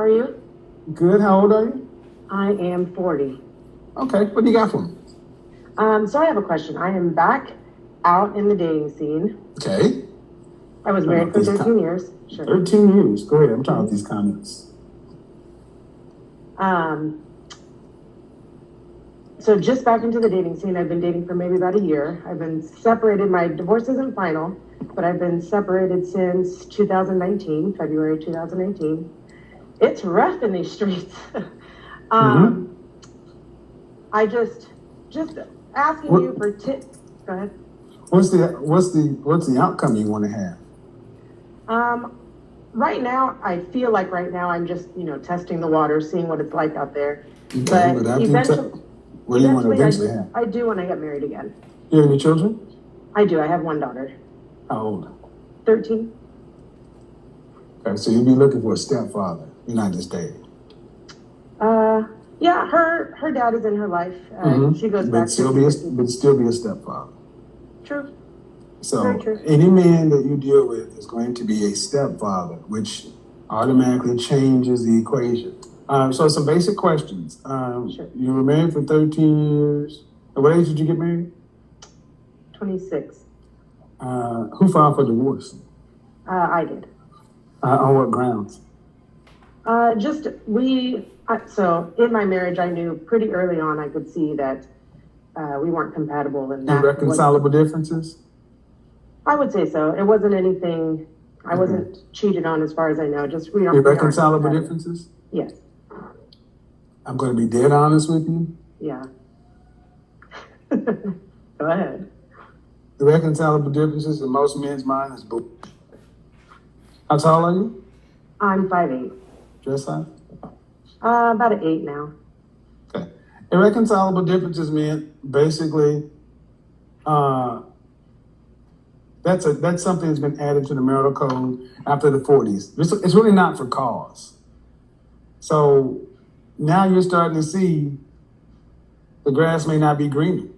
are you? Good. How old are you? I am 40. Okay. What do you got for me? So I have a question. I am back out in the dating scene. Okay. I was married for 13 years. Sure. 13 years. Go ahead. I'm talking about these comments. So just back into the dating scene. I've been dating for maybe about a year. I've been separated. My divorce isn't final, but I've been separated since 2019, February 2019. It's rough in these streets. I just asking you for tips. Go ahead. What's the outcome you want to have? Right now, I feel like I'm just, testing the water, seeing what it's like out there. Okay, but eventually, what do you want to eventually have? I do when I get married again. You have any children? I do. I have one daughter. How old? 13. Okay, so you'll be looking for a stepfather. You're not just dating. Yeah, her dad is in her life. She goes back. But still be a stepfather. True. So very true. Any man that you deal with is going to be a stepfather, which automatically changes the equation. So some basic questions. Sure. You were married for 13 years. At what age did you get married? 26. Who filed for divorce? I did. On what grounds? So in my marriage, I knew pretty early on, I could see that we weren't compatible. And irreconcilable differences? I would say so. It wasn't anything, I wasn't cheated on as far as I know, just we don't. Irreconcilable differences? Yes. I'm going to be dead honest with you. Yeah. Go ahead. Irreconcilable differences in most men's mind is bull. How tall are you? I'm 5'8". Dress size? About an 8 now. Okay. Irreconcilable differences mean basically that's something that's been added to the marital code after the 40s. It's really not for cause. So now you're starting to see the grass may not be greener.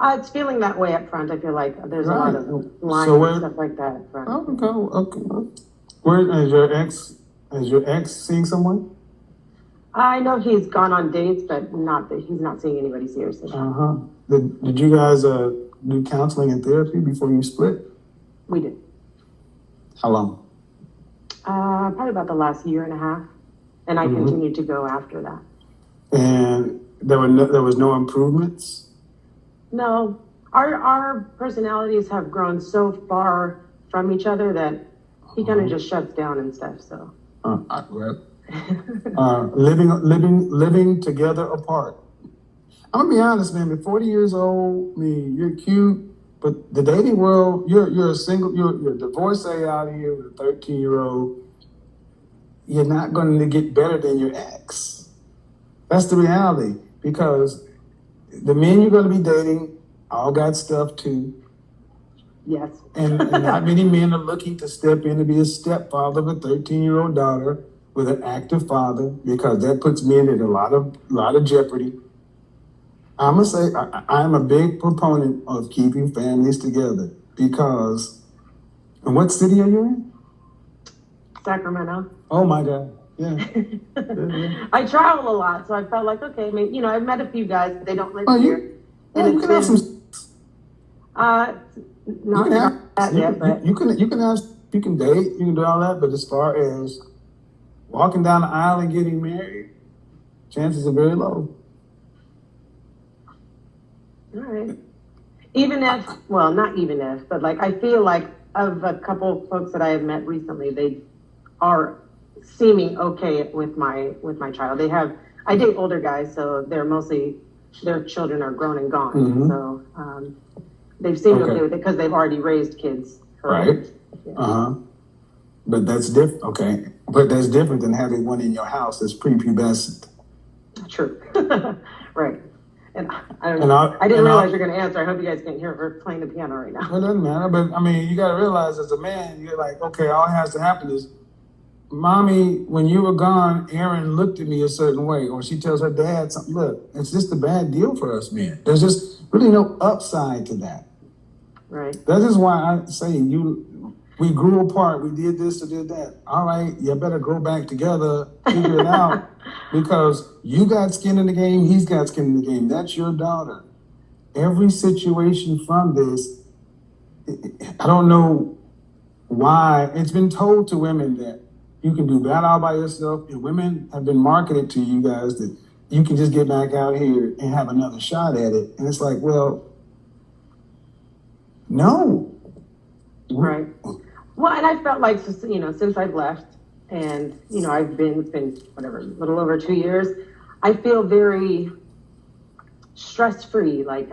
It's feeling that way up front. I feel like there's a lot of lines and stuff like that up front. Okay. Where is your ex? Is your ex seeing someone? I know he's gone on dates, but not that he's not seeing anybody seriously. Did you guys do counseling and therapy before you split? We did. How long? Probably about the last year and a half, and I continued to go after that. And there was no improvements? No, our personalities have grown so far from each other that he kind of just shuts down and stuff. So. Living together apart. I'm gonna be honest, man. At 40 years old, you're cute, but the dating world, you're a single, you're a divorcee out here with a 13-year-old. You're not going to get better than your ex. That's the reality, because the men you're going to be dating all got stuff too. Yes. and not many men are looking to step in to be a stepfather of a 13-year-old daughter with an active father, because that puts men in a lot of jeopardy. I'm gonna say I'm a big proponent of keeping families together, because. And what city are you in? Sacramento. Oh my God. Yeah. I travel a lot, so I felt like, okay, I've met a few guys, but they don't live here. And you can have some. You can date, you can do all that, but as far as walking down the aisle and getting married, chances are very low. All right. Not even if, but I feel like of a couple of folks that I have met recently, they are seeming okay with my child. I date older guys, so their children are grown and gone. Mm-hmm. So they've seemed okay with it because they've already raised kids. Right. Yeah. But that's different. Okay. But that's different than having one in your house that's prepubescent. True. Right. And I don't know. I didn't realize you're going to answer. I hope you guys can't hear her playing the piano right now. Well, it doesn't matter. But you got to realize as a man, you're like, okay, all that has to happen is, Mommy, when you were gone, Aaron looked at me a certain way, or she tells her dad something. Look, it's just a bad deal for us men. There's just really no upside to that. Right. That is why I say we grew apart. We did this or did that. All right, you better go back together, figure it out, because you got skin in the game. He's got skin in the game. That's your daughter. Every situation from this, I don't know why it's been told to women that you can do that all by yourself, and women have been marketed to you guys that you can just get back out here and have another shot at it. And it's like, well, no. Right. Well, and I felt like, since I've left and, it's been whatever, a little over 2 years, I feel very stress-free. Like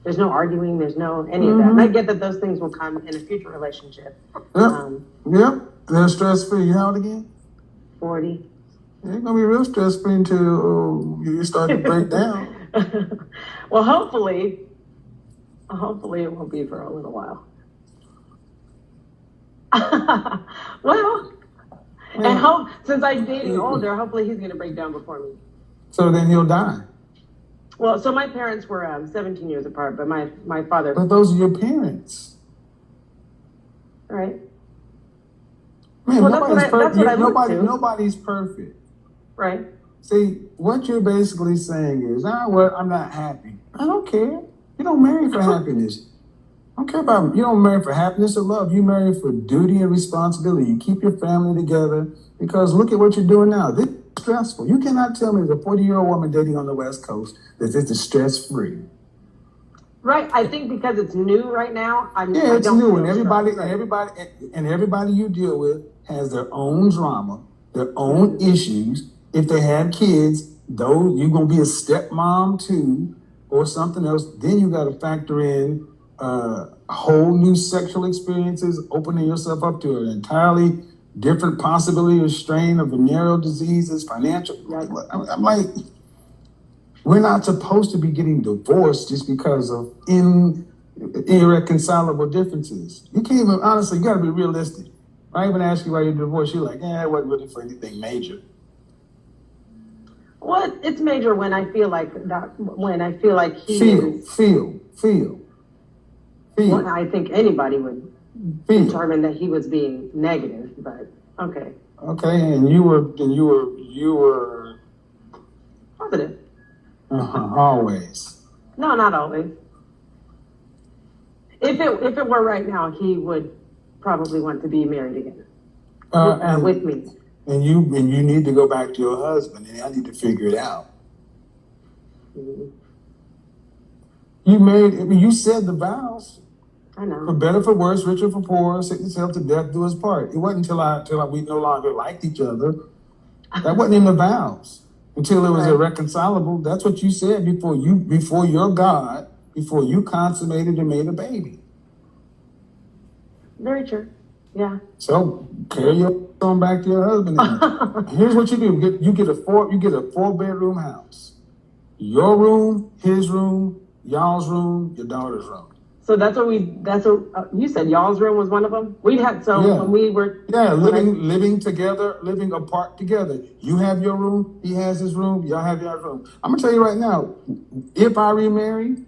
there's no arguing, there's no any of that. And I get that those things will come in a future relationship. Yep. They're stress-free. How old again? 40. It's gonna be real stress-free until you start to break down. Well, hopefully it won't be for a little while. Well, and since I'm dating older, hopefully he's gonna break down before me. So then he'll die. Well, so my parents were 17 years apart, but my father. But those are your parents. Right. Man, Well, nobody's perfect. to. Nobody's perfect. Right. See, what you're basically saying is, I'm not happy. I don't care. You don't marry for happiness. I don't care about, you don't marry for happiness or love. You marry for duty and responsibility. You keep your family together, because look at what you're doing now. This is stressful. You cannot tell me as a 40-year-old woman dating on the West Coast that this is stress-free. Right. I think because it's new right now. It's new, and everybody you deal with has their own drama, their own issues. If they have kids, though, you're gonna be a stepmom too, or something else. Then you got to factor in whole new sexual experiences, opening yourself up to an entirely different possibility or strain of venereal diseases, financial. I'm like, we're not supposed to be getting divorced just because of irreconcilable differences. You can't even, honestly, you got to be realistic. I even ask you why you're divorced, you're like, it wasn't really for anything major. Well, it's major when I feel like he Feel. Well, I think anybody would determine that he was being negative, but okay. Okay, and you were Positive. Always. No, not always. If it were right now, he would probably want to be married again with me. And you need to go back to your husband, and I need to figure it out. Mm-hmm. You said the vows. I know. For better, for worse, richer, for poorer, sickness, health, to death, do us part. It wasn't until we no longer liked each other. That wasn't in the vows. Until it was irreconcilable. That's what you said before your God, before you consummated and made a baby. Very true. Yeah. So carry your on back to your husband. Here's what you do: you get a 4-bedroom house. Your room, his room, y'all's room, your daughter's room. So you said y'all's room was one of them? When we were. Yeah, living together, living apart together. You have your room, he has his room, y'all have your room. I'm gonna tell you right now, if I remarry,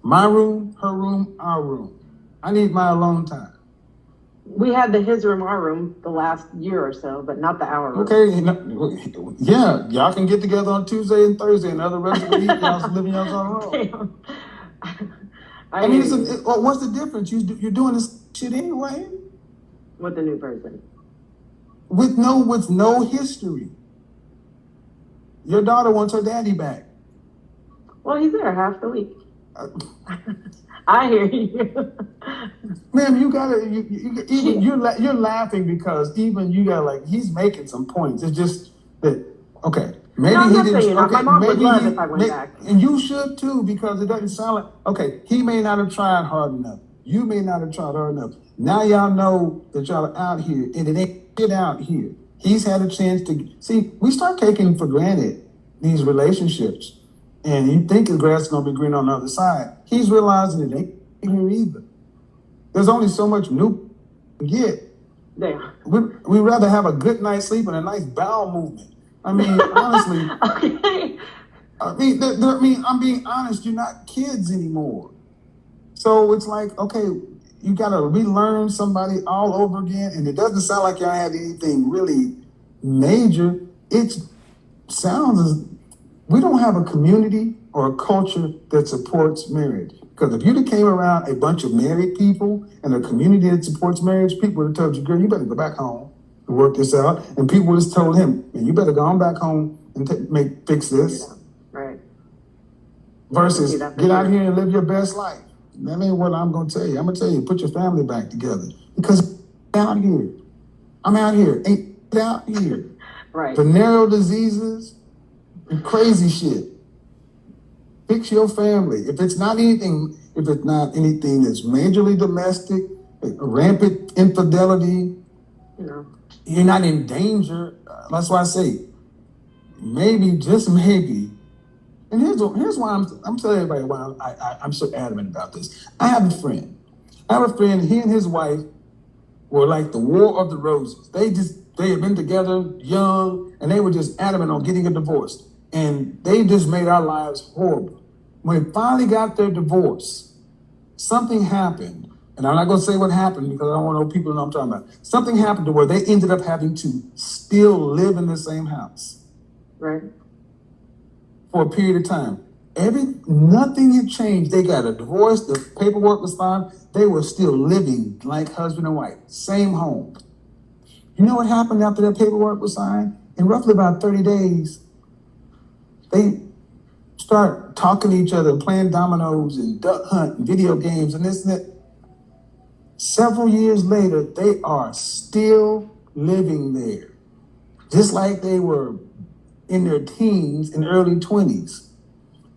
my room, her room, our room. I need my alone time. We had his room, our room, the last year or so, but not the our room. Okay, yeah, y'all can get together on Tuesday and Thursday, and the rest of the week, y'all living y'all's own room. I mean, what's the difference? You're doing this shit anyway. With the new person. With no history. Your daughter wants her daddy back. Well, he's there half the week. I hear you. Ma'am, you're laughing because even you got he's making some points. It's just that maybe no, I'm he not didn't. saying my mom would love if I went back. And you should too, because it doesn't sound like he may not have tried hard enough. You may not have tried hard enough. Now y'all know that y'all are out here, and it ain't shit out here. He's had a chance to see. We start taking for granted these relationships. And you think the grass is going to be green on the other side. He's realizing it ain't here either. There's only so much new you can get. Yeah. We'd rather have a good night's sleep and a nice bowel movement. I mean, honestly. Okay. I'm being honest. You're not kids anymore. So it's like, okay, you gotta relearn somebody all over again, and it doesn't sound like y'all had anything really major. It sounds as we don't have a community or a culture that supports marriage. Because if you'd have came around a bunch of married people and a community that supports marriage, people would have told you, girl, you better go back home and work this out. And people would have told him, man, you better go on back home and fix this. Right. Versus See that for get out sure. here and live your best life. That ain't what I'm gonna tell you. I'm gonna tell you, put your family back together. Because out here, I'm out here, ain't out here. Right. Venereal diseases and crazy shit. Fix your family. If it's not anything that's majorly domestic, rampant infidelity, you're not in danger. That's why I say, maybe, just maybe. And here's why I'm telling everybody why I'm so adamant about this. I have a friend. He and his wife were like the War of the Roses. They had been together young, and they were just adamant on getting a divorce. And they just made our lives horrible. When they finally got their divorce, something happened. And I'm not going to say what happened because I don't want people to know what I'm talking about. Something happened to where they ended up having to still live in the same house. Right. For a period of time. Nothing had changed. They got a divorce, the paperwork was fine. They were still living like husband and wife, same home. You know what happened after that paperwork was signed? In roughly about 30 days, they start talking to each other and playing dominoes and duck hunt and video games and this and that. Several years later, they are still living there. Just like they were in their teens and early 20s.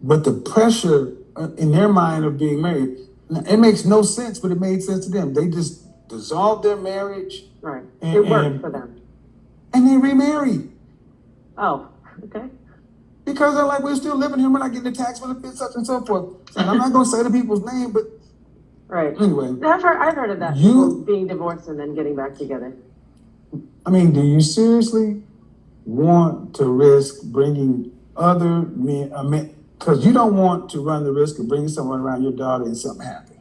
But the pressure in their mind of being married, it makes no sense, but it made sense to them. They just dissolved their marriage. Right. It worked for them. And they remarried. Oh, okay. Because they're like, we're still living here, we're not getting the tax benefits, such and so forth. And I'm not going to say the people's name, but right. Anyway. I've heard of that. People being divorced and then getting back together. I mean, do you seriously want to risk bringing other men, because you don't want to run the risk of bringing someone around your daughter and something happen.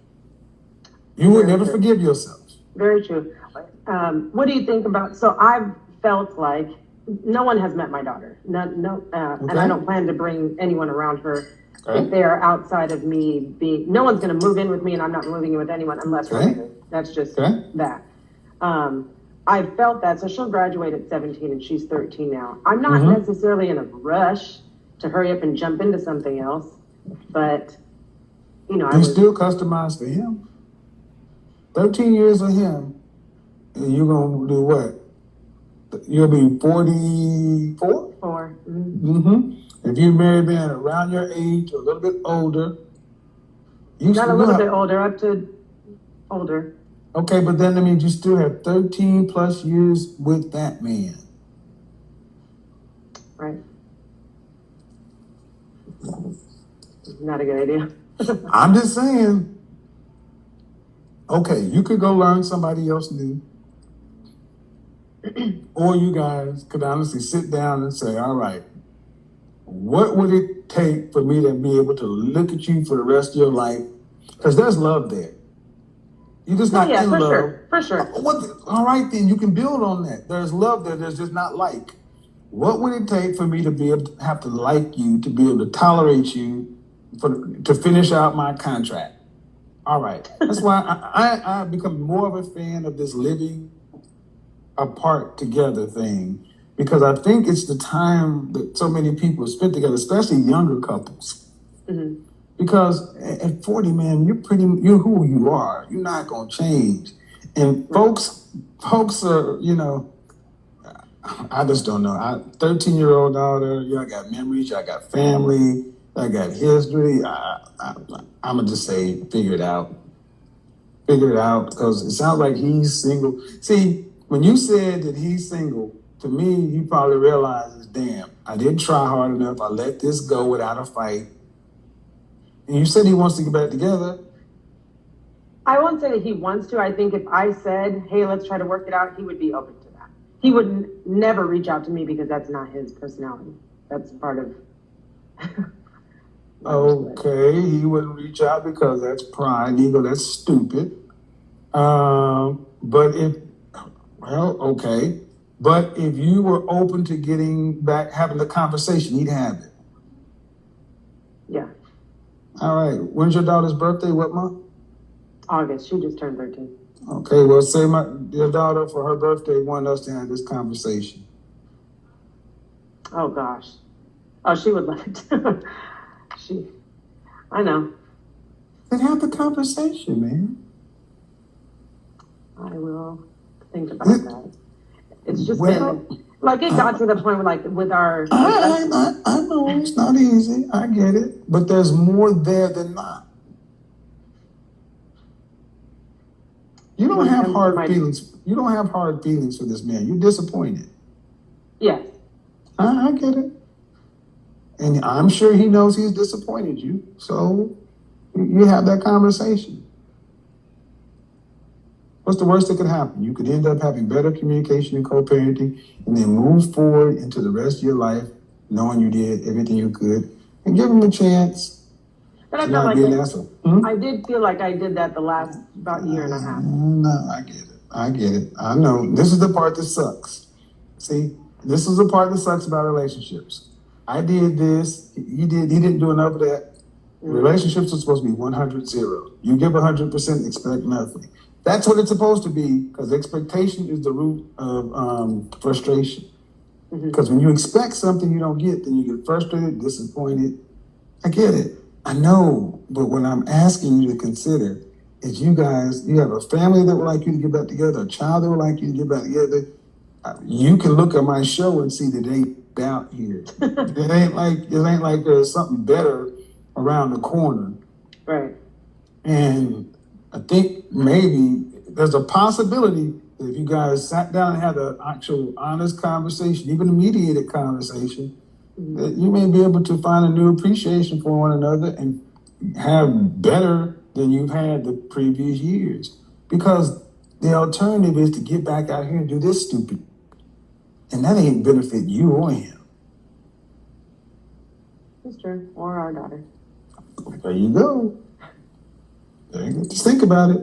You would never forgive yourself. Very true. What do you think about, so I've felt like no one has met my daughter. And I don't plan to bring anyone around her if they are outside of me no one's going to move in with me and I'm not moving in with anyone unless we're married. That's just that. I felt that, so she'll graduate at 17 and she's 13 now. I'm not necessarily in a rush to hurry up and jump into something else, but you still customized for him. 13 years of him, and you're gonna do what? You'll be 44? If you married man around your age, or a little bit older, not a little bit older, up to older. Okay, but then that means you still have 13 plus years with that man. Right. Not a good idea. I'm just saying. Okay, you could go learn somebody else new. Or you guys could honestly sit down and say, all right, what would it take for me to be able to look at you for the rest of your life? Because there's love there. You're just not in love. Sure, for sure. All right, then you can build on that. There's love there. There's just not like. What would it take for me to be able to have to like you, to be able to tolerate you, to finish out my contract? All right. That's why I've become more of a fan of this living apart together thing, because I think it's the time that so many people spend together, especially younger couples. Mm-hmm. Because at 40, man, you're who you are. You're not gonna change. And folks are, I just don't know. 13-year-old daughter, y'all got memories, y'all got family, y'all got history. I'm gonna just say, figure it out. Figure it out, because it sounds like he's single. See, when you said that he's single, to me, he probably realizes, damn, I didn't try hard enough. I let this go without a fight. And you said he wants to get back together. I won't say that he wants to. I think if I said, hey, let's try to work it out, he would be open to that. He would never reach out to me because that's not his personality. That's part of... Okay, he wouldn't reach out because that's pride, ego, that's stupid. But okay. But if you were open to getting back, having the conversation, he'd have it. Yeah, All right. When's your daughter's birthday? What month? August. She just turned 13. Okay. Well, say your daughter for her birthday wanted us to have this conversation. Oh gosh. Oh, she would love it. I know. Then have the conversation, man. I will think about that. It's just been, like, it got to the point where, like, with our. I know it's not easy. I get it. But there's more there than not. You don't have hard feelings. You don't have hard feelings for this man. You're disappointed. Yes. I get it. And I'm sure he knows he's disappointed you. So you have that conversation. What's the worst that could happen? You could end up having better communication and co-parenting and then move forward into the rest of your life knowing you did everything you could and give him a chance. But I felt like I did feel like I did that the last about year and a half. No, I get it. I know. This is the part that sucks. See, this is the part that sucks about relationships. I did this. He didn't do enough of that. Relationships are supposed to be 100-0. You give 100%, expect nothing. That's what it's supposed to be, because expectation is the root of frustration. Because when you expect something you don't get, then you get frustrated, disappointed. I get it. I know. But what I'm asking you to consider is you have a family that would like you to get back together, a child that would like you to get back together. You can look at my show and see that they out here. it ain't like there's something better around the corner. Right. And I think maybe there's a possibility that if you guys sat down and had an actual honest conversation, even a mediated conversation, that you may be able to find a new appreciation for one another and have better than you've had the previous years. Because the alternative is to get back out here and do this stupid. And that ain't benefit you or him. That's true. Or our daughter. There you go. Just think about it.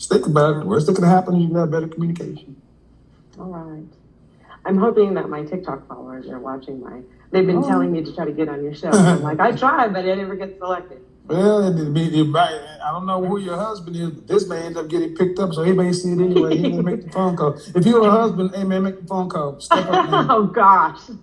The worst that could happen is you can have better communication. All right. I'm hoping that my TikTok followers are watching they've been telling me to try to get on your show. I'm like, I tried, but I never get selected. Well, I don't know who your husband is, but this man ends up getting picked up, so he may see it anyway. He may make the phone call. If you're a husband, hey man, make the phone call. Step up, man. Oh gosh.